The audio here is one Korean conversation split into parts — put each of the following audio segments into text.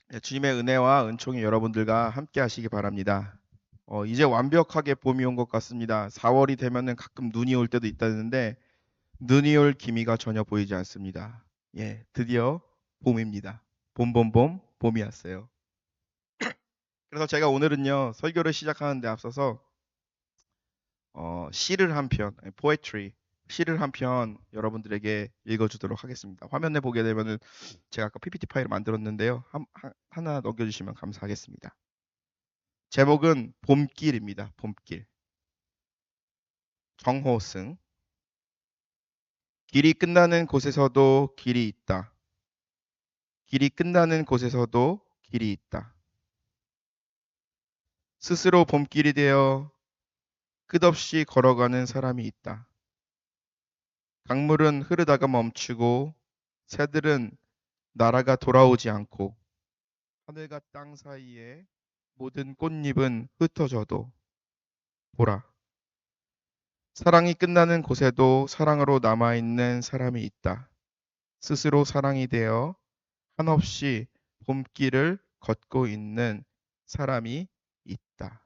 네, 주님의 은혜와 은총이 여러분들과 함께 하시기 바랍니다. 이제 완벽하게 봄이 온 것 같습니다. 4월이 되면은 가끔 눈이 올 때도 있다는데 눈이 올 기미가 전혀 보이지 않습니다. 예, 드디어 봄입니다. 봄, 봄이 왔어요. 그래서 제가 오늘은요, 설교를 시작하는 데 앞서서 시를 한 편, poetry, 시를 한 편 여러분들에게 읽어주도록 하겠습니다. 화면에 보게 되면은 제가 아까 PPT 파일을 만들었는데요. 하나 넘겨주시면 감사하겠습니다. 제목은 봄길입니다. 봄길. 정호승. 길이 끝나는 곳에서도 길이 있다. 길이 끝나는 곳에서도 길이 있다. 스스로 봄길이 되어 끝없이 걸어가는 사람이 있다. 강물은 흐르다가 멈추고 새들은 날아가 돌아오지 않고 하늘과 땅 사이에 모든 꽃잎은 흩어져도 보라. 사랑이 끝나는 곳에도 사랑으로 남아있는 사람이 있다. 스스로 사랑이 되어 한없이 봄길을 걷고 있는 사람이 있다.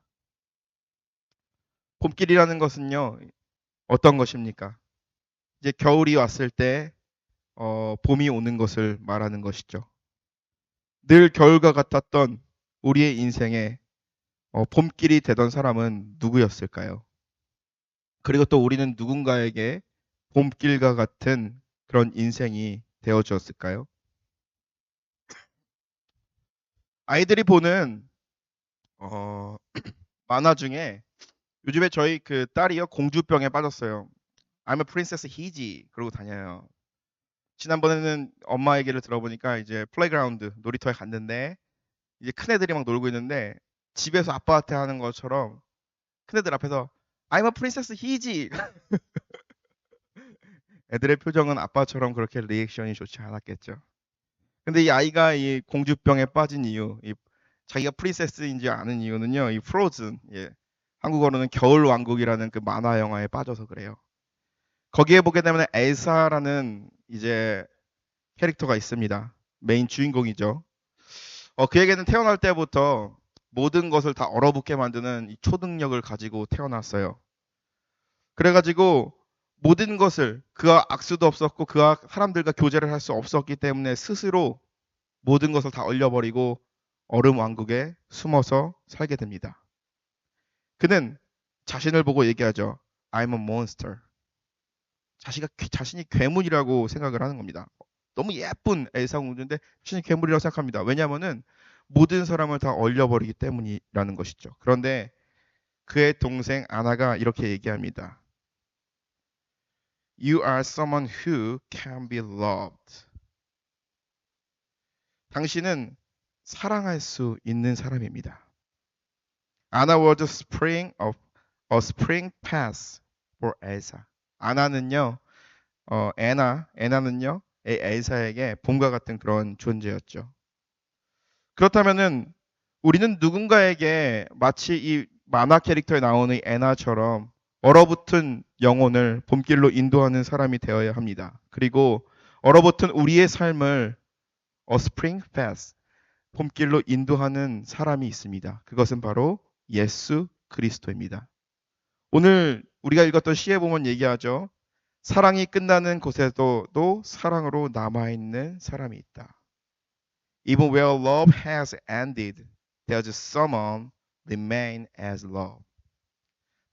봄길이라는 것은요, 어떤 것입니까? 이제 겨울이 왔을 때, 봄이 오는 것을 말하는 것이죠. 늘 겨울과 같았던 우리의 인생에 봄길이 되던 사람은 누구였을까요? 그리고 또 우리는 누군가에게 봄길과 같은 그런 인생이 되어 주었을까요? 아이들이 보는 어, 만화 중에 요즘에 저희 그 딸이요 공주병에 빠졌어요. I'm a princess 희지 그러고 다녀요. 지난번에는 엄마 얘기를 들어보니까 이제 플레이그라운드 놀이터에 갔는데 이제 큰애들이 막 놀고 있는데 집에서 아빠한테 하는 것처럼 큰애들 앞에서 I'm a princess 희지 애들의 표정은 아빠처럼 그렇게 리액션이 좋지 않았겠죠. 근데 이 아이가 이 공주병에 빠진 이유, 이 자기가 프린세스인지 아는 이유는요, 이 프로즌, 예. 한국어로는 겨울 왕국이라는 그 만화 영화에 빠져서 그래요. 거기에 보게 되면 엘사라는 이제 캐릭터가 있습니다. 메인 주인공이죠. 그에게는 태어날 때부터 모든 것을 다 얼어붙게 만드는 이 초능력을 가지고 태어났어요. 그래가지고 모든 것을 그와 악수도 없었고 그와 사람들과 교제를 할 수 없었기 때문에 스스로 모든 것을 다 얼려버리고 얼음 왕국에 숨어서 살게 됩니다. 그는 자신을 보고 얘기하죠. I'm a monster. 자신이 괴물이라고 생각을 하는 겁니다. 너무 예쁜 엘사 공주인데 자신이 괴물이라고 생각합니다. 왜냐하면은 모든 사람을 다 얼려버리기 때문이라는 것이죠. 그런데 그의 동생 아나가 이렇게 얘기합니다. You are someone who can be loved. 당신은 사랑할 수 있는 사람입니다. Anna was a spring pass for Elsa. 아나는요, 애나는요, 엘사에게 봄과 같은 그런 존재였죠. 그렇다면은 우리는 누군가에게 마치 이 만화 캐릭터에 나오는 애나처럼 얼어붙은 영혼을 봄길로 인도하는 사람이 되어야 합니다. 그리고 얼어붙은 우리의 삶을 a spring pass, 봄길로 인도하는 사람이 있습니다. 그것은 바로 예수 그리스도입니다. 오늘 우리가 읽었던 시에 보면 얘기하죠. 사랑이 끝나는 곳에도 사랑으로 남아있는 사람이 있다. Even where love has ended, there's someone remain as love.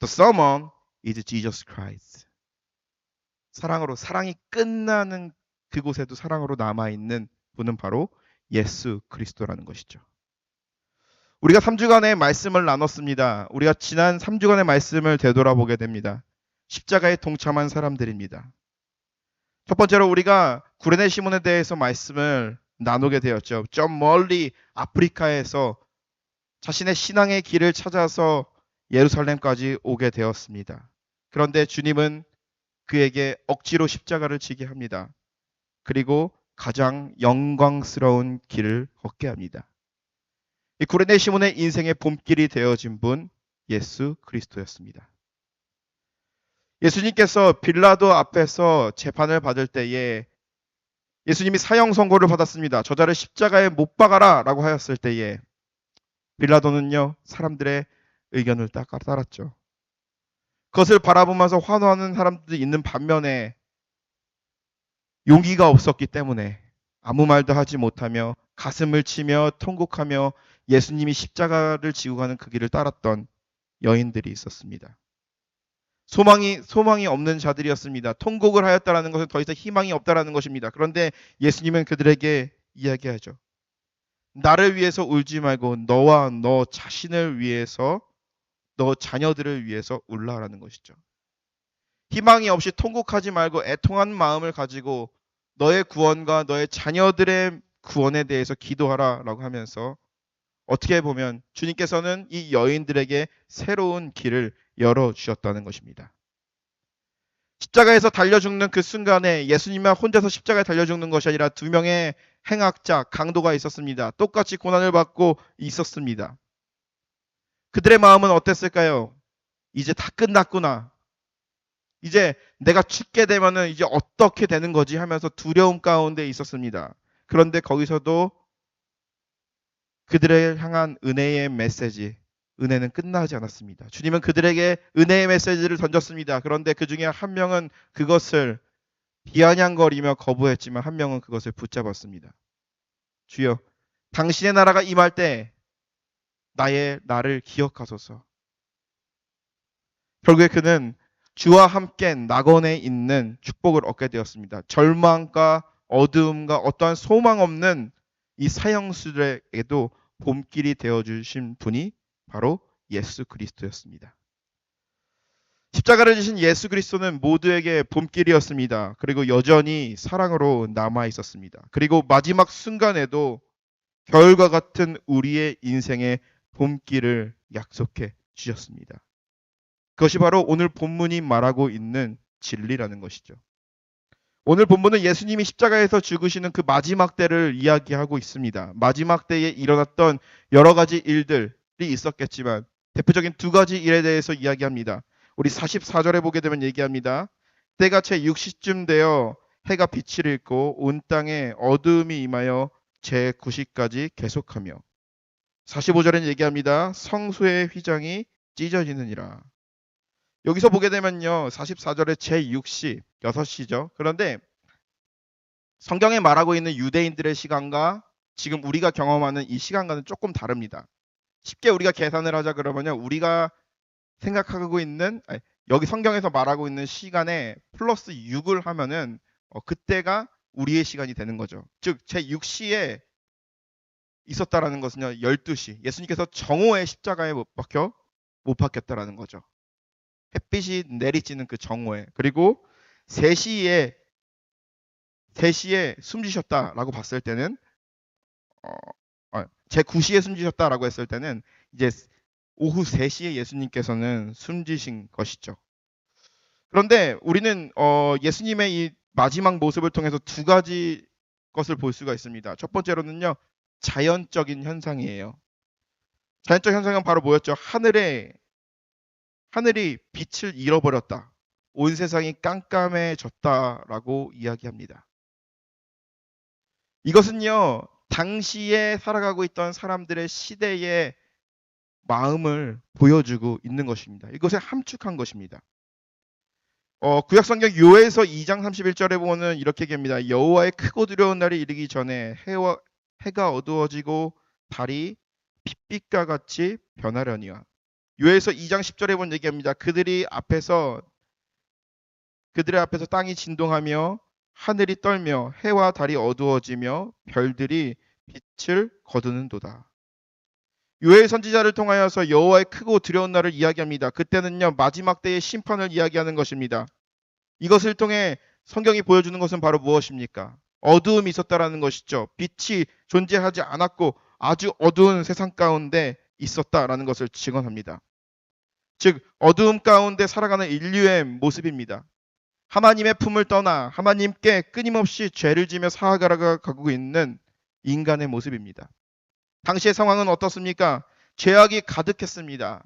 The someone is Jesus Christ. 사랑이 끝나는 그곳에도 사랑으로 남아있는 분은 바로 예수 그리스도라는 것이죠. 우리가 3주간의 말씀을 나눴습니다. 우리가 지난 3주간의 말씀을 되돌아보게 됩니다. 십자가에 동참한 사람들입니다. 첫 번째로 우리가 구레네 시몬에 대해서 말씀을 나누게 되었죠. 좀 멀리 아프리카에서 자신의 신앙의 길을 찾아서 예루살렘까지 오게 되었습니다. 그런데 주님은 그에게 억지로 십자가를 지게 합니다. 그리고 가장 영광스러운 길을 걷게 합니다. 이 구레네 시몬의 인생의 봄길이 되어진 분 예수 그리스도였습니다. 예수님께서 빌라도 앞에서 재판을 받을 때에 예수님이 사형 선고를 받았습니다. 저자를 십자가에 못 박아라 라고 하였을 때에 빌라도는요, 사람들의 의견을 따랐죠. 그것을 바라보면서 환호하는 사람들이 있는 반면에 용기가 없었기 때문에 아무 말도 하지 못하며 가슴을 치며 통곡하며 예수님이 십자가를 지고 가는 그 길을 따랐던 여인들이 있었습니다. 소망이 없는 자들이었습니다. 통곡을 하였다라는 것은 더 이상 희망이 없다라는 것입니다. 그런데 예수님은 그들에게 이야기하죠. 나를 위해서 울지 말고 너와 너 자신을 위해서, 너 자녀들을 위해서 울라라는 것이죠. 희망이 없이 통곡하지 말고 애통한 마음을 가지고 너의 구원과 너의 자녀들의 구원에 대해서 기도하라라고 하면서 어떻게 보면 주님께서는 이 여인들에게 새로운 길을 열어주셨다는 것입니다. 십자가에서 달려 죽는 그 순간에 예수님만 혼자서 십자가에 달려 죽는 것이 아니라 두 명의 행악자, 강도가 있었습니다. 똑같이 고난을 받고 있었습니다. 그들의 마음은 어땠을까요? 이제 다 끝났구나. 이제 내가 죽게 되면은 이제 어떻게 되는 거지 하면서 두려움 가운데 있었습니다. 그런데 거기서도 그들을 향한 은혜의 메시지, 은혜는 끝나지 않았습니다. 주님은 그들에게 은혜의 메시지를 던졌습니다. 그런데 그 중에 한 명은 그것을 비아냥거리며 거부했지만 한 명은 그것을 붙잡았습니다. 주여, 당신의 나라가 임할 때 나를 기억하소서. 결국에 그는 주와 함께 낙원에 있는 축복을 얻게 되었습니다. 절망과 어두움과 어떠한 소망 없는 이 사형수들에게도 봄길이 되어주신 분이 바로 예수 그리스도였습니다. 십자가를 지신 예수 그리스도는 모두에게 봄길이었습니다. 그리고 여전히 사랑으로 남아 있었습니다. 그리고 마지막 순간에도 겨울과 같은 우리의 인생의 봄길을 약속해 주셨습니다. 그것이 바로 오늘 본문이 말하고 있는 진리라는 것이죠. 오늘 본문은 예수님이 십자가에서 죽으시는 그 마지막 때를 이야기하고 있습니다. 마지막 때에 일어났던 여러 가지 일들이 있었겠지만 대표적인 두 가지 일에 대해서 이야기합니다. 우리 44절에 보게 되면 얘기합니다. 때가 채 6시쯤 되어 해가 빛을 잃고 온 땅에 어두움이 임하여 제 9시까지 계속하며 45절엔 얘기합니다. 성소의 휘장이 찢어지느니라. 여기서 보게 되면요. 44절에 제6시, 6시죠. 그런데 성경에 말하고 있는 유대인들의 시간과 지금 우리가 경험하는 이 시간과는 조금 다릅니다. 쉽게 우리가 계산을 하자 그러면요. 우리가 생각하고 있는, 여기 성경에서 말하고 있는 시간에 플러스 6을 하면은 그때가 우리의 시간이 되는 거죠. 즉, 제6시에 있었다라는 것은요. 12시. 예수님께서 정오에 십자가에 못 박혔다라는 거죠. 햇빛이 내리쬐는 그 정오에. 그리고 3시에 숨 쉬셨다라고 봤을 때는 제 9시에 숨 쉬셨다라고 했을 때는 이제 오후 3시에 예수님께서는 숨 쉬신 것이죠. 그런데 우리는 예수님의 이 마지막 모습을 통해서 두 가지 것을 볼 수가 있습니다. 첫 번째로는요. 자연적인 현상이에요. 자연적 현상은 바로 뭐였죠? 하늘이 빛을 잃어버렸다. 온 세상이 깜깜해졌다라고 이야기합니다. 이것은요, 당시에 살아가고 있던 사람들의 시대의 마음을 보여주고 있는 것입니다. 이것을 함축한 것입니다. 구약성경 요에서 2장 31절에 보면 이렇게 얘기합니다. 여호와의 크고 두려운 날이 이르기 전에 해가 어두워지고 달이 빛빛과 같이 변하려니와. 요에서 2장 10절에 보면 얘기합니다. 그들의 앞에서 땅이 진동하며 하늘이 떨며 해와 달이 어두워지며 별들이 빛을 거두는도다. 요엘 선지자를 통하여서 여호와의 크고 두려운 날을 이야기합니다. 그때는요, 마지막 때의 심판을 이야기하는 것입니다. 이것을 통해 성경이 보여주는 것은 바로 무엇입니까? 어두움이 있었다라는 것이죠. 빛이 존재하지 않았고 아주 어두운 세상 가운데 있었다라는 것을 증언합니다. 즉 어두움 가운데 살아가는 인류의 모습입니다. 하나님의 품을 떠나 하나님께 끊임없이 죄를 지며 살아가고 있는 인간의 모습입니다. 당시의 상황은 어떻습니까? 죄악이 가득했습니다.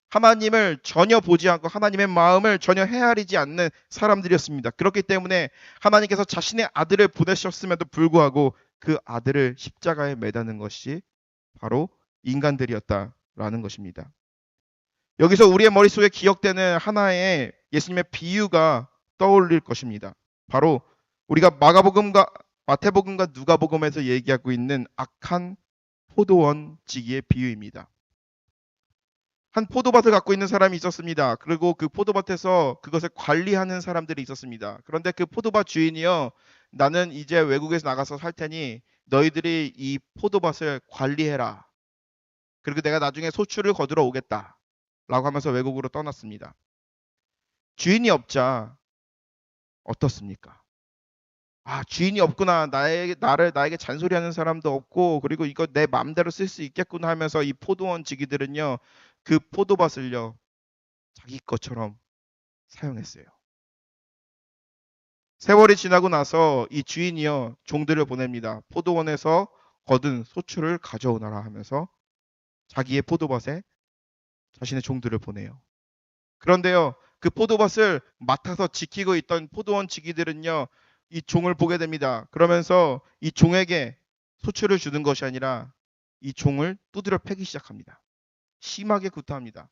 하나님을 전혀 보지 않고 하나님의 마음을 전혀 헤아리지 않는 사람들이었습니다. 그렇기 때문에 하나님께서 자신의 아들을 보내셨음에도 불구하고 그 아들을 십자가에 매다는 것이 바로 인간들이었다라는 것입니다. 여기서 우리의 머릿속에 기억되는 하나의 예수님의 비유가 떠올릴 것입니다. 바로 우리가 마가복음과 마태복음과 누가복음에서 얘기하고 있는 악한 포도원 지기의 비유입니다. 한 포도밭을 갖고 있는 사람이 있었습니다. 그리고 그 포도밭에서 그것을 관리하는 사람들이 있었습니다. 그런데 그 포도밭 주인이요, 나는 이제 외국에서 나가서 살 테니 너희들이 이 포도밭을 관리해라. 그리고 내가 나중에 소출을 거두러 오겠다. 라고 하면서 외국으로 떠났습니다. 주인이 없자 어떻습니까? 아, 주인이 없구나. 나에게 잔소리하는 사람도 없고, 그리고 이거 내 마음대로 쓸 수 있겠구나 하면서 이 포도원 지기들은요, 그 포도밭을요, 자기 것처럼 사용했어요. 세월이 지나고 나서 이 주인이요, 종들을 보냅니다. 포도원에서 거둔 소출을 가져오너라 하면서 자기의 포도밭에 자신의 종들을 보내요. 그런데요, 그 포도밭을 맡아서 지키고 있던 포도원 지기들은요, 이 종을 보게 됩니다. 그러면서 이 종에게 소출을 주는 것이 아니라 이 종을 두드려 패기 시작합니다. 심하게 구타합니다.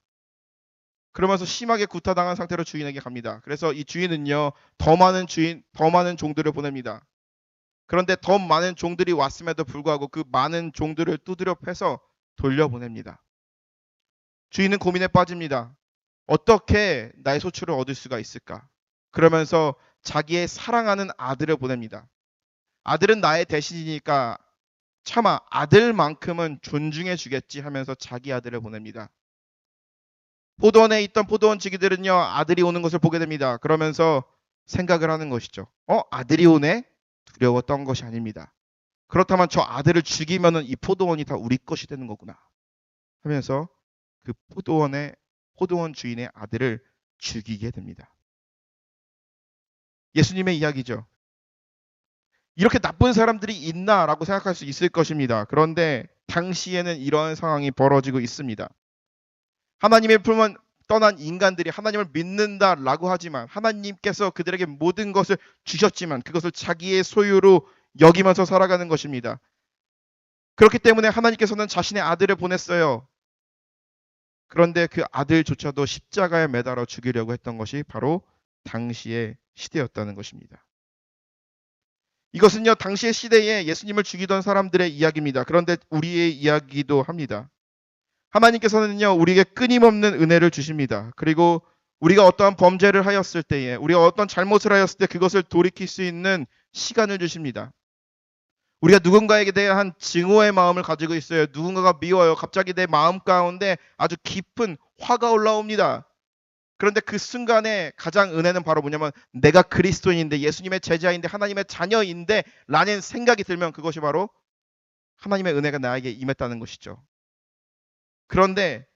그러면서 심하게 구타당한 상태로 주인에게 갑니다. 그래서 이 주인은요, 더 많은 종들을 보냅니다. 그런데 더 많은 종들이 왔음에도 불구하고 그 많은 종들을 두드려 패서 돌려보냅니다. 주인은 고민에 빠집니다. 어떻게 나의 소출을 얻을 수가 있을까? 그러면서 자기의 사랑하는 아들을 보냅니다. 아들은 나의 대신이니까 차마 아들만큼은 존중해 주겠지 하면서 자기 아들을 보냅니다. 포도원에 있던 포도원 지기들은요, 아들이 오는 것을 보게 됩니다. 그러면서 생각을 하는 것이죠. 아들이 오네? 두려웠던 것이 아닙니다. 그렇다면 저 아들을 죽이면은 이 포도원이 다 우리 것이 되는 거구나 하면서 그 포도원 주인의 아들을 죽이게 됩니다. 예수님의 이야기죠. 이렇게 나쁜 사람들이 있나라고 생각할 수 있을 것입니다. 그런데 당시에는 이러한 상황이 벌어지고 있습니다. 하나님의 품은 떠난 인간들이 하나님을 믿는다라고 하지만 하나님께서 그들에게 모든 것을 주셨지만 그것을 자기의 소유로 여기면서 살아가는 것입니다. 그렇기 때문에 하나님께서는 자신의 아들을 보냈어요. 그런데 그 아들조차도 십자가에 매달아 죽이려고 했던 것이 바로 당시의 시대였다는 것입니다. 이것은요, 당시의 시대에 예수님을 죽이던 사람들의 이야기입니다. 그런데 우리의 이야기도 합니다. 하나님께서는요, 우리에게 끊임없는 은혜를 주십니다. 그리고 우리가 어떠한 범죄를 하였을 때에, 우리가 어떤 잘못을 하였을 때 그것을 돌이킬 수 있는 시간을 주십니다. 우리가 누군가에게 대한 증오의 마음을 가지고 있어요. 누군가가 미워요. 갑자기 내 마음 가운데 아주 깊은 화가 올라옵니다. 그런데 그 순간에 가장 은혜는 바로 뭐냐면 내가 그리스도인인데 예수님의 제자인데 하나님의 자녀인데 라는 생각이 들면 그것이 바로 하나님의 은혜가 나에게 임했다는 것이죠. 그런데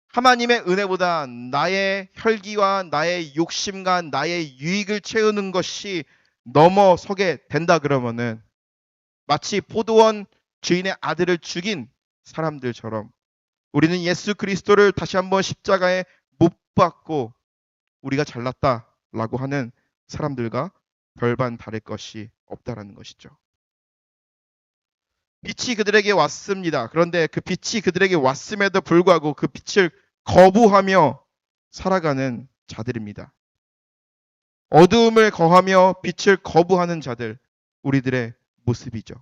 하나님의 은혜보다 나의 혈기와 나의 욕심과 나의 유익을 채우는 것이 넘어서게 된다 그러면은 마치 포도원 주인의 아들을 죽인 사람들처럼 우리는 예수 그리스도를 다시 한번 십자가에 못 박고 우리가 잘났다라고 하는 사람들과 별반 다를 것이 없다라는 것이죠. 빛이 그들에게 왔습니다. 그런데 그 빛이 그들에게 왔음에도 불구하고 그 빛을 거부하며 살아가는 자들입니다. 어두움을 거하며 빛을 거부하는 자들, 우리들의 모습이죠.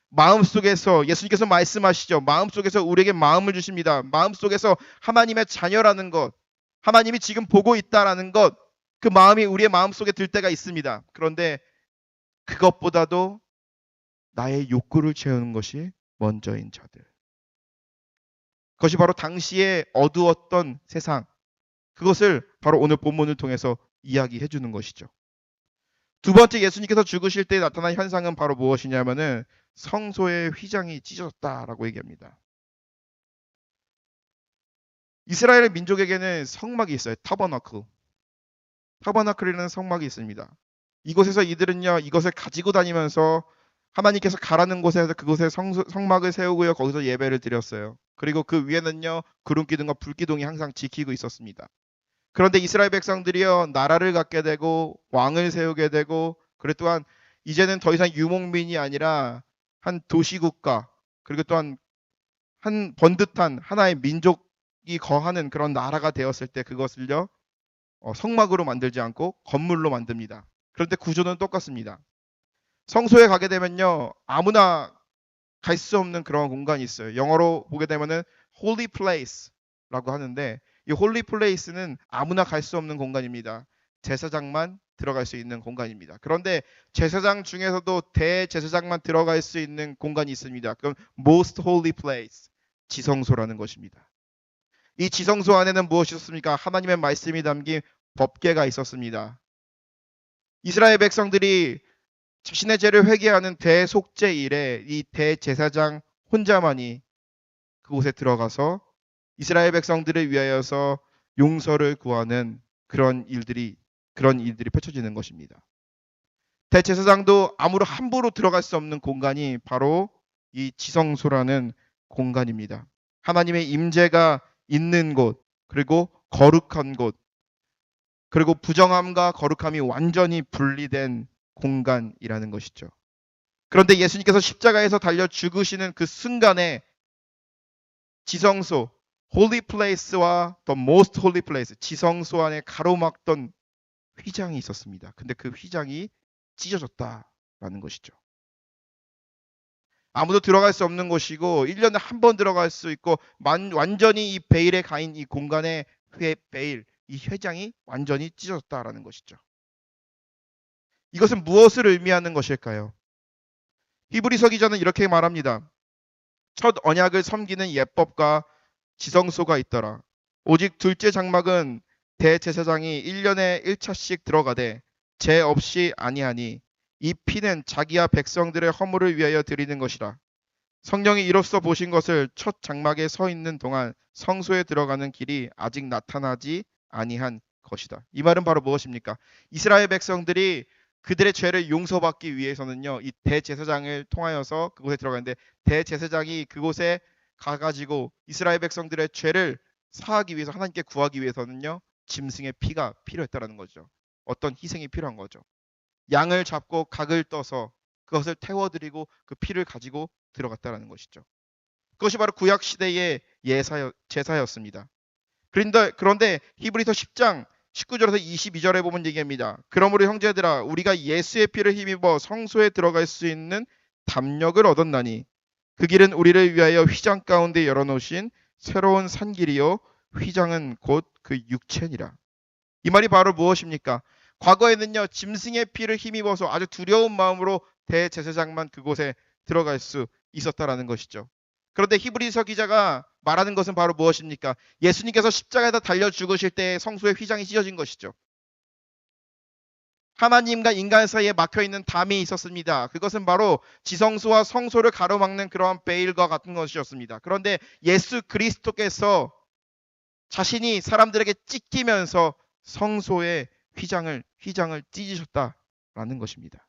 마음속에서 예수님께서 말씀하시죠. 마음속에서 우리에게 마음을 주십니다. 마음속에서 하나님의 자녀라는 것, 하나님이 지금 보고 있다라는 것, 그 마음이 우리의 마음속에 들 때가 있습니다. 그런데 그것보다도 나의 욕구를 채우는 것이 먼저인 자들. 그것이 바로 당시에 어두웠던 세상. 그것을 바로 오늘 본문을 통해서 이야기해 주는 것이죠. 두 번째 예수님께서 죽으실 때 나타난 현상은 바로 무엇이냐면은 성소의 휘장이 찢어졌다라고 얘기합니다. 이스라엘 민족에게는 성막이 있어요. 타버나클. 타버나클이라는 성막이 있습니다. 이곳에서 이들은요, 이것을 가지고 다니면서 하나님께서 가라는 곳에서 그곳에 성막을 세우고요. 거기서 예배를 드렸어요. 그리고 그 위에는요. 구름기둥과 불기둥이 항상 지키고 있었습니다. 그런데 이스라엘 백성들이요. 나라를 갖게 되고 왕을 세우게 되고 그리고 또한 이제는 더 이상 유목민이 아니라 한 도시국가 그리고 또한 한 번듯한 하나의 민족이 거하는 그런 나라가 되었을 때 그것을요. 성막으로 만들지 않고 건물로 만듭니다. 그런데 구조는 똑같습니다. 성소에 가게 되면요. 아무나 갈 수 없는 그런 공간이 있어요. 영어로 보게 되면은 holy place라고 하는데 이 holy place는 아무나 갈 수 없는 공간입니다. 제사장만 들어갈 수 있는 공간입니다. 그런데 제사장 중에서도 대제사장만 들어갈 수 있는 공간이 있습니다. 그건 most holy place, 지성소라는 것입니다. 이 지성소 안에는 무엇이 있었습니까? 하나님의 말씀이 담긴 법궤가 있었습니다. 이스라엘 백성들이 자신의 죄를 회개하는 대속죄일에 이 대제사장 혼자만이 그곳에 들어가서 이스라엘 백성들을 위하여서 용서를 구하는 그런 일들이 펼쳐지는 것입니다. 대제사장도 아무로 함부로 들어갈 수 없는 공간이 바로 이 지성소라는 공간입니다. 하나님의 임재가 있는 곳, 그리고 거룩한 곳, 그리고 부정함과 거룩함이 완전히 분리된 공간이라는 것이죠. 그런데 예수님께서 십자가에서 달려 죽으시는 그 순간에 지성소, holy place와 the most holy place, 지성소 안에 가로막던 휘장이 있었습니다. 근데 그 휘장이 찢어졌다라는 것이죠. 아무도 들어갈 수 없는 곳이고 1년에 한 번 들어갈 수 있고 완전히 이 베일에 가인 이 공간의 베일, 이 회장이 완전히 찢어졌다라는 것이죠. 이것은 무엇을 의미하는 것일까요? 히브리서 기자는 이렇게 말합니다. 첫 언약을 섬기는 예법과 지성소가 있더라. 오직 둘째 장막은 대제사장이 1년에 1차씩 들어가되 죄 없이 아니하니 이 피는 자기와 백성들의 허물을 위하여 드리는 것이라. 성령이 이로써 보신 것을 첫 장막에 서 있는 동안 성소에 들어가는 길이 아직 나타나지 아니한 것이다. 이 말은 바로 무엇입니까? 이스라엘 백성들이 그들의 죄를 용서받기 위해서는요. 이 대제사장을 통하여서 그곳에 들어가는데 대제사장이 그곳에 가가지고 이스라엘 백성들의 죄를 사하기 위해서 하나님께 구하기 위해서는요. 짐승의 피가 필요했다라는 거죠. 어떤 희생이 필요한 거죠. 양을 잡고 각을 떠서 그것을 태워드리고 그 피를 가지고 들어갔다라는 것이죠. 그것이 바로 구약 시대의 제사였습니다. 그런데 히브리서 10장 19절에서 22절에 보면 얘기합니다. 그러므로 형제들아 우리가 예수의 피를 힘입어 성소에 들어갈 수 있는 담력을 얻었나니 그 길은 우리를 위하여 휘장 가운데 열어놓으신 새로운 산길이요 휘장은 곧 그 육체니라. 이 말이 바로 무엇입니까? 과거에는요 짐승의 피를 힘입어서 아주 두려운 마음으로 대제사장만 그곳에 들어갈 수 있었다라는 것이죠. 그런데 히브리서 기자가 말하는 것은 바로 무엇입니까? 예수님께서 십자가에다 달려 죽으실 때 성소의 휘장이 찢어진 것이죠. 하나님과 인간 사이에 막혀있는 담이 있었습니다. 그것은 바로 지성소와 성소를 가로막는 그러한 베일과 같은 것이었습니다. 그런데 예수 그리스도께서 자신이 사람들에게 찢기면서 성소의 휘장을 찢으셨다라는 것입니다.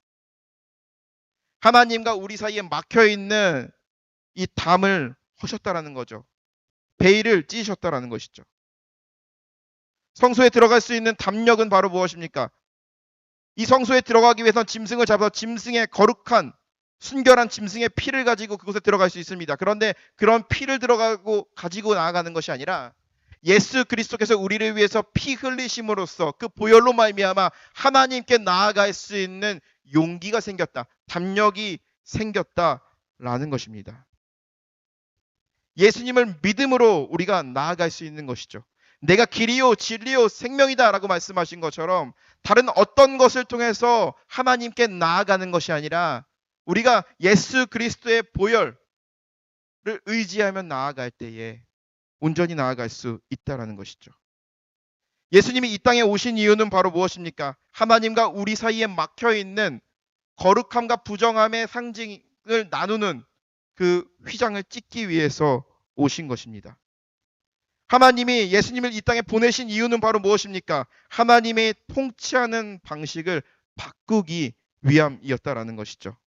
하나님과 우리 사이에 막혀있는 이 담을 허셨다라는 거죠. 베일을 찢으셨다라는 것이죠. 성소에 들어갈 수 있는 담력은 바로 무엇입니까? 이 성소에 들어가기 위해서는 짐승을 잡아서 짐승의 거룩한 순결한 짐승의 피를 가지고 그곳에 들어갈 수 있습니다. 그런데 그런 피를 가지고 나아가는 것이 아니라 예수 그리스도께서 우리를 위해서 피 흘리심으로써 그 보혈로 말미암아 하나님께 나아갈 수 있는 용기가 생겼다. 담력이 생겼다라는 것입니다. 예수님을 믿음으로 우리가 나아갈 수 있는 것이죠. 내가 길이요 진리요 생명이다 라고 말씀하신 것처럼 다른 어떤 것을 통해서 하나님께 나아가는 것이 아니라 우리가 예수 그리스도의 보혈을 의지하며 나아갈 때에 온전히 나아갈 수 있다는 것이죠. 예수님이 이 땅에 오신 이유는 바로 무엇입니까? 하나님과 우리 사이에 막혀있는 거룩함과 부정함의 상징을 나누는 그 휘장을 찢기 위해서 오신 것입니다. 하나님이 예수님을 이 땅에 보내신 이유는 바로 무엇입니까? 하나님의 통치하는 방식을 바꾸기 위함이었다라는 것이죠.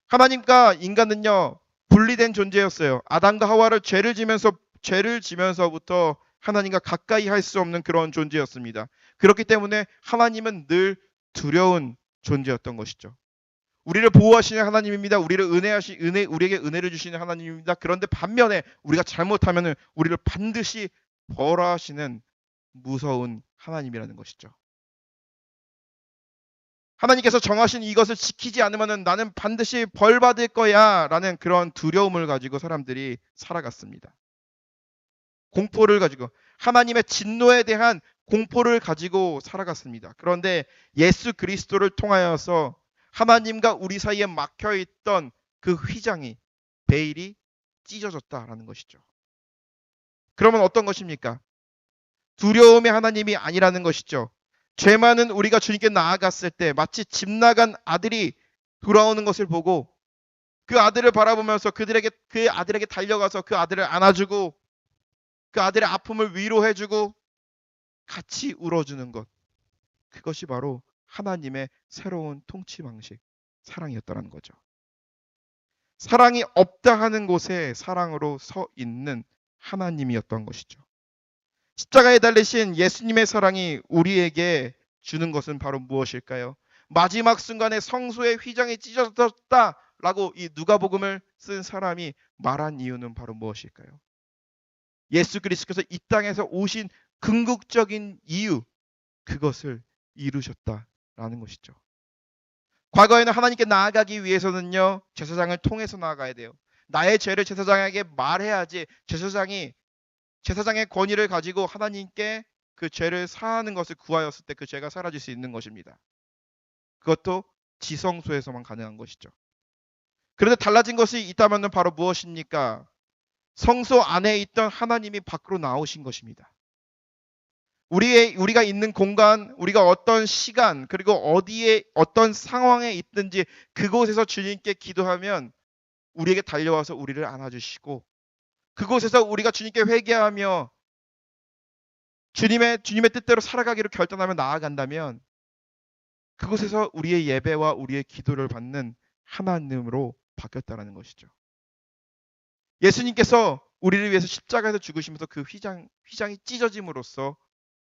하나님과 인간은요, 분리된 존재였어요. 아담과 하와를 죄를 지면서부터 하나님과 가까이 할 수 없는 그런 존재였습니다. 그렇기 때문에 하나님은 늘 두려운 존재였던 것이죠. 우리를 보호하시는 하나님입니다. 우리에게 은혜를 주시는 하나님입니다. 그런데 반면에 우리가 잘못하면 우리를 반드시 벌하시는 무서운 하나님이라는 것이죠. 하나님께서 정하신 이것을 지키지 않으면 나는 반드시 벌 받을 거야 라는 그런 두려움을 가지고 사람들이 살아갔습니다. 공포를 가지고, 하나님의 진노에 대한 공포를 가지고 살아갔습니다. 그런데 예수 그리스도를 통하여서 하나님과 우리 사이에 막혀 있던 그 휘장이, 베일이 찢어졌다라는 것이죠. 그러면 어떤 것입니까? 두려움의 하나님이 아니라는 것이죠. 죄 많은 우리가 주님께 나아갔을 때 마치 집 나간 아들이 돌아오는 것을 보고 그 아들을 바라보면서 그 아들에게 달려가서 그 아들을 안아주고 그 아들의 아픔을 위로해주고 같이 울어주는 것. 그것이 바로 하나님의 새로운 통치 방식, 사랑이었다는 거죠. 사랑이 없다 하는 곳에 사랑으로 서 있는 하나님이었던 것이죠. 십자가에 달리신 예수님의 사랑이 우리에게 주는 것은 바로 무엇일까요? 마지막 순간에 성소의 휘장이 찢어졌다라고 이 누가복음을 쓴 사람이 말한 이유는 바로 무엇일까요? 예수 그리스도께서 이 땅에서 오신 궁극적인 이유, 그것을 이루셨다라는 것이죠. 과거에는 하나님께 나아가기 위해서는요, 제사장을 통해서 나아가야 돼요. 나의 죄를 제사장에게 말해야지 제사장의 권위를 가지고 하나님께 그 죄를 사하는 것을 구하였을 때 그 죄가 사라질 수 있는 것입니다. 그것도 지성소에서만 가능한 것이죠. 그런데 달라진 것이 있다면 바로 무엇입니까? 성소 안에 있던 하나님이 밖으로 나오신 것입니다. 우리가 있는 공간, 우리가 어떤 시간, 그리고 어디에 어떤 상황에 있든지 그곳에서 주님께 기도하면 우리에게 달려와서 우리를 안아주시고, 그곳에서 우리가 주님께 회개하며 주님의 뜻대로 살아가기로 결단하며 나아간다면 그곳에서 우리의 예배와 우리의 기도를 받는 하나님으로 바뀌었다는 것이죠. 예수님께서 우리를 위해서 십자가에서 죽으시면서 그 휘장이 찢어짐으로써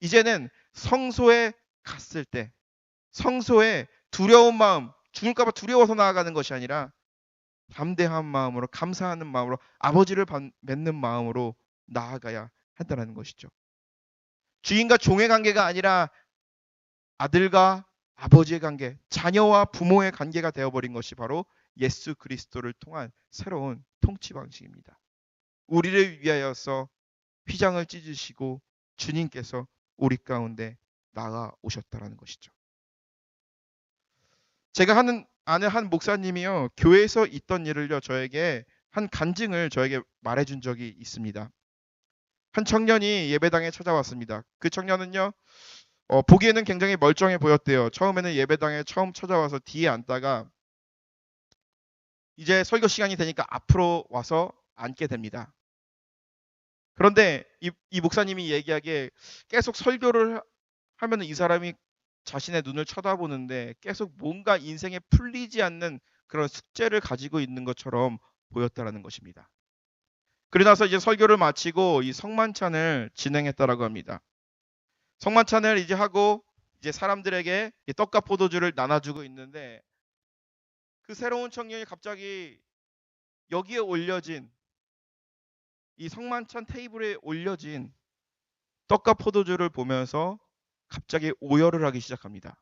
이제는 성소에 갔을 때 성소에 두려운 마음, 죽을까봐 두려워서 나아가는 것이 아니라 담대한 마음으로, 감사하는 마음으로, 아버지를 맺는 마음으로 나아가야 한다는 것이죠. 주인과 종의 관계가 아니라 아들과 아버지의 관계, 자녀와 부모의 관계가 되어버린 것이 바로 예수 그리스도를 통한 새로운 통치 방식입니다. 우리를 위하여서 휘장을 찢으시고 주님께서 우리 가운데 나아오셨다는 것이죠. 제가 아는 한 목사님이요, 교회에서 있던 일을요, 저에게 한 간증을 저에게 말해준 적이 있습니다. 한 청년이 예배당에 찾아왔습니다. 그 청년은요, 보기에는 굉장히 멀쩡해 보였대요. 처음에는 예배당에 처음 찾아와서 뒤에 앉다가 이제 설교 시간이 되니까 앞으로 와서 앉게 됩니다. 그런데 이 목사님이 얘기하기에 계속 설교를 하면 이 사람이 자신의 눈을 쳐다보는데 계속 뭔가 인생에 풀리지 않는 그런 숙제를 가지고 있는 것처럼 보였다라는 것입니다. 그러고 나서 이제 설교를 마치고 이 성만찬을 진행했다라고 합니다. 성만찬을 이제 하고 이제 사람들에게 떡과 포도주를 나눠주고 있는데 그 새로운 청년이 갑자기 여기에 올려진 이 성만찬 테이블에 올려진 떡과 포도주를 보면서 갑자기 오열을 하기 시작합니다.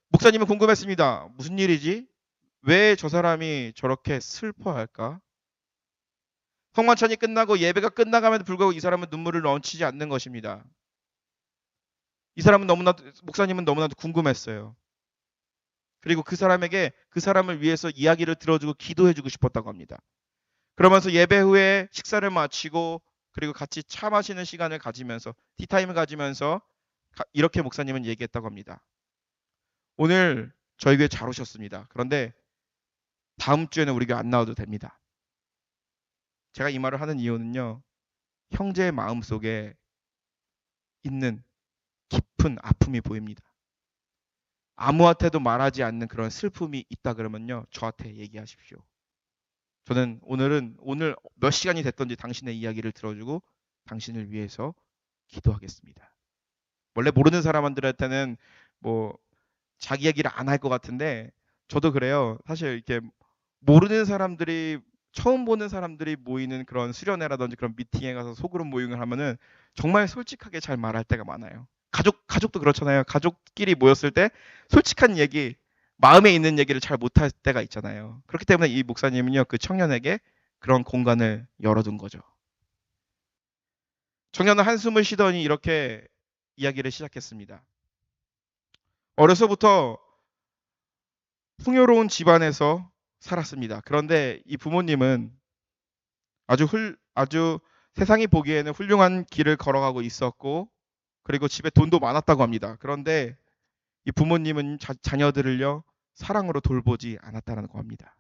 목사님은 궁금했습니다. 무슨 일이지? 왜 저 사람이 저렇게 슬퍼할까? 성만찬이 끝나고 예배가 끝나감에도 불구하고 이 사람은 눈물을 멈추지 않는 것입니다. 목사님은 너무나도 궁금했어요. 그리고 그 사람을 위해서 이야기를 들어주고 기도해주고 싶었다고 합니다. 그러면서 예배 후에 식사를 마치고 그리고 같이 차 마시는 시간을 가지면서 티타임을 가지면서 이렇게 목사님은 얘기했다고 합니다. 오늘 저희 교회 잘 오셨습니다. 그런데 다음 주에는 우리 교회 안 나와도 됩니다. 제가 이 말을 하는 이유는요, 형제의 마음속에 있는 깊은 아픔이 보입니다. 아무한테도 말하지 않는 그런 슬픔이 있다 그러면요, 저한테 얘기하십시오. 저는 오늘 몇 시간이 됐던지 당신의 이야기를 들어주고 당신을 위해서 기도하겠습니다. 원래 모르는 사람들한테는 뭐 자기 얘기를 안 할 것 같은데 저도 그래요. 사실 이렇게 모르는 사람들이 처음 보는 사람들이 모이는 그런 수련회라든지 그런 미팅에 가서 소그룹 모임을 하면은 정말 솔직하게 잘 말할 때가 많아요. 가족도 그렇잖아요. 가족끼리 모였을 때 솔직한 얘기, 마음에 있는 얘기를 잘 못할 때가 있잖아요. 그렇기 때문에 이 목사님은요, 그 청년에게 그런 공간을 열어둔 거죠. 청년은 한숨을 쉬더니 이렇게 이야기를 시작했습니다. 어려서부터 풍요로운 집안에서 살았습니다. 그런데 이 부모님은 아주 세상이 보기에는 훌륭한 길을 걸어가고 있었고, 그리고 집에 돈도 많았다고 합니다. 그런데 이 부모님은 자녀들을요, 사랑으로 돌보지 않았다고 합니다.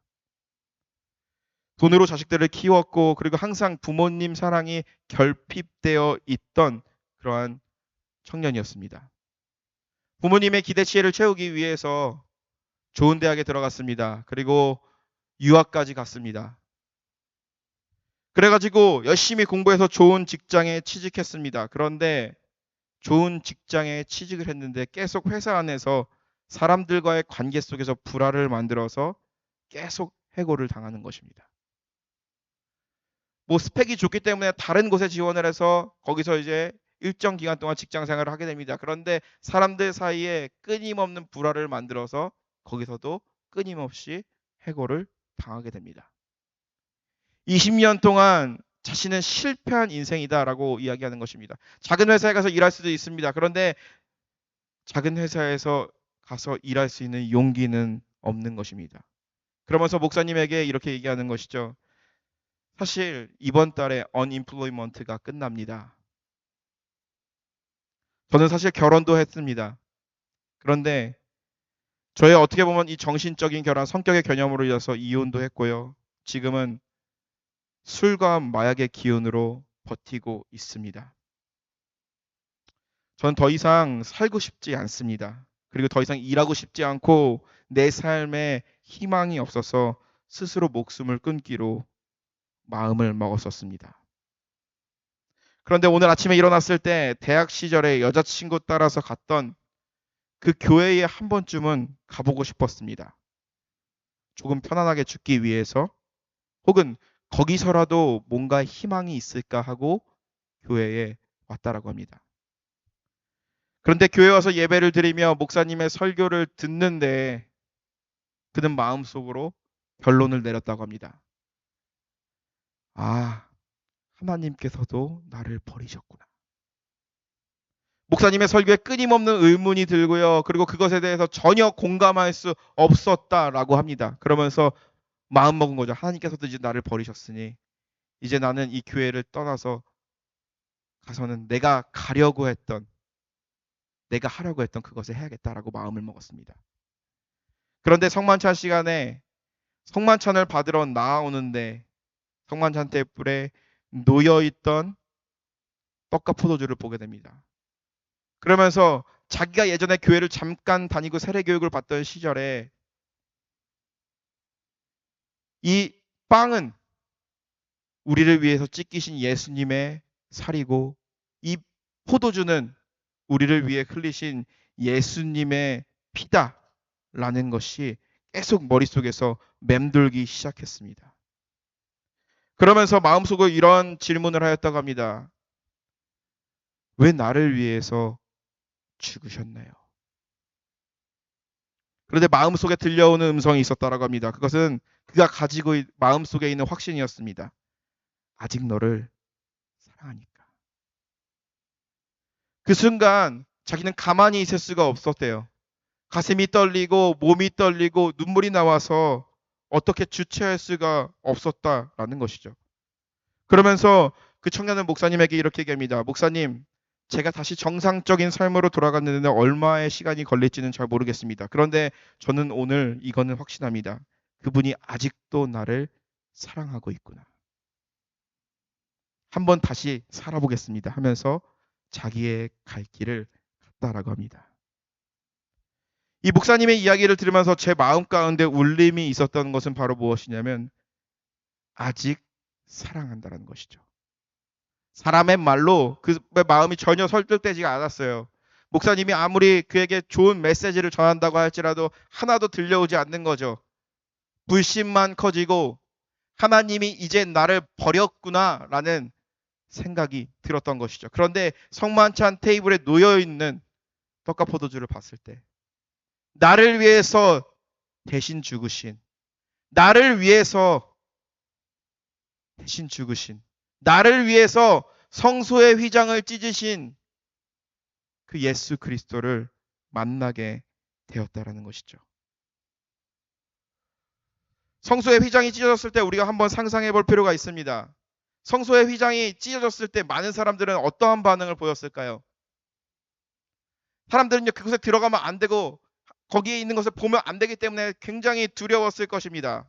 돈으로 자식들을 키웠고, 그리고 항상 부모님 사랑이 결핍되어 있던 그러한 청년이었습니다. 부모님의 기대치를 채우기 위해서 좋은 대학에 들어갔습니다. 그리고 유학까지 갔습니다. 그래가지고 열심히 공부해서 좋은 직장에 취직했습니다. 그런데 좋은 직장에 취직을 했는데 계속 회사 안에서 사람들과의 관계 속에서 불화를 만들어서 계속 해고를 당하는 것입니다. 뭐 스펙이 좋기 때문에 다른 곳에 지원을 해서 거기서 이제 일정 기간 동안 직장 생활을 하게 됩니다. 그런데 사람들 사이에 끊임없는 불화를 만들어서 거기서도 끊임없이 해고를 당하게 됩니다. 20년 동안 자신은 실패한 인생이다라고 이야기하는 것입니다. 작은 회사에 가서 일할 수도 있습니다. 그런데 작은 회사에서 가서 일할 수 있는 용기는 없는 것입니다. 그러면서 목사님에게 이렇게 얘기하는 것이죠. 사실 이번 달에 unemployment가 끝납니다. 저는 사실 결혼도 했습니다. 그런데 저의 어떻게 보면 이 정신적인 결함, 성격의 개념으로 인해서 이혼도 했고요. 지금은 술과 마약의 기운으로 버티고 있습니다. 저는 더 이상 살고 싶지 않습니다. 그리고 더 이상 일하고 싶지 않고 내 삶에 희망이 없어서 스스로 목숨을 끊기로 마음을 먹었었습니다. 그런데 오늘 아침에 일어났을 때 대학 시절에 여자친구 따라서 갔던 그 교회에 한 번쯤은 가보고 싶었습니다. 조금 편안하게 죽기 위해서 혹은 거기서라도 뭔가 희망이 있을까 하고 교회에 왔다라고 합니다. 그런데 교회 와서 예배를 드리며 목사님의 설교를 듣는데 그는 마음속으로 결론을 내렸다고 합니다. 아, 하나님께서도 나를 버리셨구나. 목사님의 설교에 끊임없는 의문이 들고요. 그리고 그것에 대해서 전혀 공감할 수 없었다라고 합니다. 그러면서 마음먹은 거죠. 하나님께서도 이제 나를 버리셨으니 이제 나는 이 교회를 떠나서 가서는 내가 하려고 했던 그것을 해야겠다라고 마음을 먹었습니다. 그런데 성만찬 시간에 성만찬을 받으러 나오는데 성만찬 테이블에 놓여있던 떡과 포도주를 보게 됩니다. 그러면서 자기가 예전에 교회를 잠깐 다니고 세례교육을 받던 시절에 이 빵은 우리를 위해서 찢기신 예수님의 살이고 이 포도주는 우리를 위해 흘리신 예수님의 피다라는 것이 계속 머릿속에서 맴돌기 시작했습니다. 그러면서 마음속으로 이런 질문을 하였다고 합니다. 왜 나를 위해서 죽으셨나요? 그런데 마음속에 들려오는 음성이 있었다라고 합니다. 그것은 그가 가지고 마음속에 있는 확신이었습니다. 아직 너를 사랑하니까. 그 순간 자기는 가만히 있을 수가 없었대요. 가슴이 떨리고 몸이 떨리고 눈물이 나와서 어떻게 주체할 수가 없었다라는 것이죠. 그러면서 그 청년은 목사님에게 이렇게 얘기합니다. 목사님, 제가 다시 정상적인 삶으로 돌아가는 데 얼마의 시간이 걸릴지는 잘 모르겠습니다. 그런데 저는 오늘 이거는 확신합니다. 그분이 아직도 나를 사랑하고 있구나. 한번 다시 살아보겠습니다 하면서 자기의 갈 길을 갔다라고 합니다. 이 목사님의 이야기를 들으면서 제 마음 가운데 울림이 있었던 것은 바로 무엇이냐면 아직 사랑한다라는 것이죠. 사람의 말로 그 마음이 전혀 설득되지가 않았어요. 목사님이 아무리 그에게 좋은 메시지를 전한다고 할지라도 하나도 들려오지 않는 거죠. 불신만 커지고 하나님이 이제 나를 버렸구나라는 생각이 들었던 것이죠. 그런데 성만찬 테이블에 놓여 있는 떡과 포도주를 봤을 때 나를 위해서 대신 죽으신, 나를 위해서 대신 죽으신, 나를 위해서 성소의 휘장을 찢으신 그 예수 그리스도를 만나게 되었다라는 것이죠. 성소의 휘장이 찢어졌을 때 우리가 한번 상상해 볼 필요가 있습니다. 성소의 휘장이 찢어졌을 때 많은 사람들은 어떠한 반응을 보였을까요? 사람들은요, 그곳에 들어가면 안 되고 거기에 있는 것을 보면 안 되기 때문에 굉장히 두려웠을 것입니다.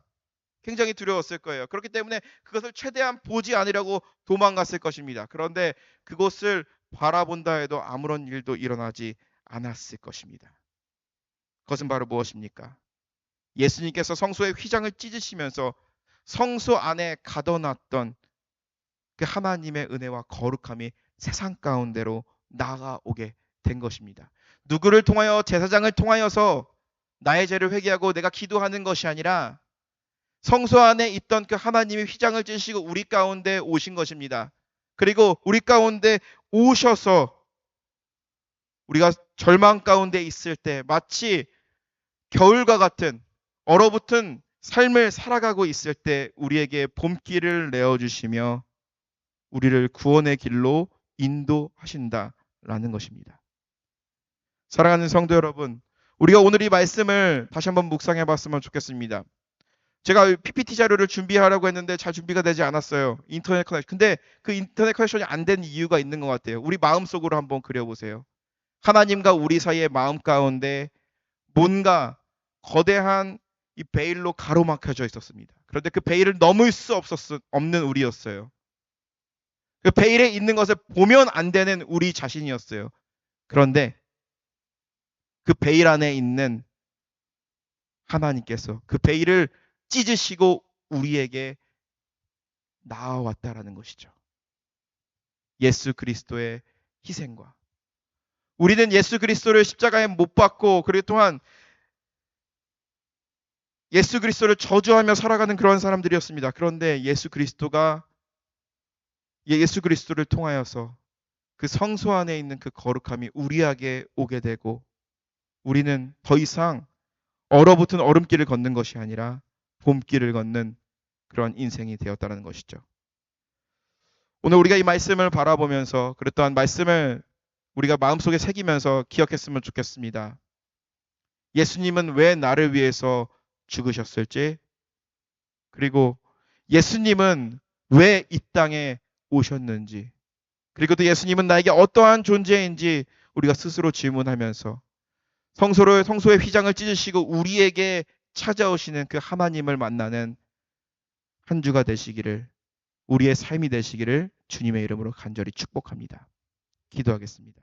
굉장히 두려웠을 거예요. 그렇기 때문에 그것을 최대한 보지 않으려고 도망갔을 것입니다. 그런데 그곳을 바라본다 해도 아무런 일도 일어나지 않았을 것입니다. 그것은 바로 무엇입니까? 예수님께서 성소의 휘장을 찢으시면서 성소 안에 가둬놨던 그 하나님의 은혜와 거룩함이 세상 가운데로 나아오게 된 것입니다. 누구를 통하여, 제사장을 통하여서 나의 죄를 회개하고 내가 기도하는 것이 아니라 성소 안에 있던 그 하나님이 휘장을 찢으시고 우리 가운데 오신 것입니다. 그리고 우리 가운데 오셔서 우리가 절망 가운데 있을 때 마치 겨울과 같은 얼어붙은 삶을 살아가고 있을 때 우리에게 봄길을 내어주시며 우리를 구원의 길로 인도하신다라는 것입니다. 사랑하는 성도 여러분, 우리가 오늘 이 말씀을 다시 한번 묵상해 봤으면 좋겠습니다. 제가 PPT 자료를 준비하려고 했는데 잘 준비가 되지 않았어요. 인터넷 커넥션. 근데 그 인터넷 커넥션이 안 된 이유가 있는 것 같아요. 우리 마음속으로 한번 그려보세요. 하나님과 우리 사이의 마음 가운데 뭔가 거대한 이 베일로 가로막혀져 있었습니다. 그런데 그 베일을 넘을 수 없는 우리였어요. 그 베일에 있는 것을 보면 안 되는 우리 자신이었어요. 그런데 그 베일 안에 있는 하나님께서 그 베일을 찢으시고 우리에게 나아왔다라는 것이죠. 예수 그리스도의 희생과 우리는 예수 그리스도를 십자가에 못 박고 그리고 또한 예수 그리스도를 저주하며 살아가는 그런 사람들이었습니다. 그런데 예수 그리스도를 통하여서 그 성소 안에 있는 그 거룩함이 우리에게 오게 되고 우리는 더 이상 얼어붙은 얼음길을 걷는 것이 아니라 봄길을 걷는 그런 인생이 되었다는 것이죠. 오늘 우리가 이 말씀을 바라보면서 그랬던 말씀을 우리가 마음속에 새기면서 기억했으면 좋겠습니다. 예수님은 왜 나를 위해서 죽으셨을지, 그리고 예수님은 왜 이 땅에 오셨는지, 그리고 또 예수님은 나에게 어떠한 존재인지 우리가 스스로 질문하면서 성소의 휘장을 찢으시고 우리에게 찾아오시는 그 하나님을 만나는 한 주가 되시기를, 우리의 삶이 되시기를 주님의 이름으로 간절히 축복합니다. 기도하겠습니다.